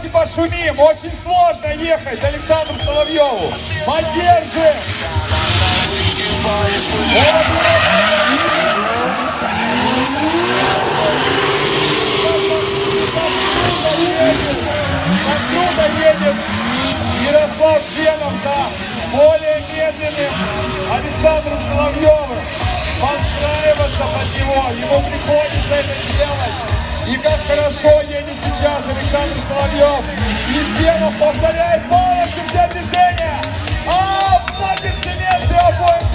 давайте пошумим. Очень сложно ехать Александру Соловьеву. Поддержим. Отсюда едет Ярослав Зенов, да, более медленным Александром Соловьевым. Подстраиваться под него, ему приходится это делать. И как хорошо едет сейчас Александр Соловьев. И Зенов повторяет полностью все движения. Аплодисменты обоим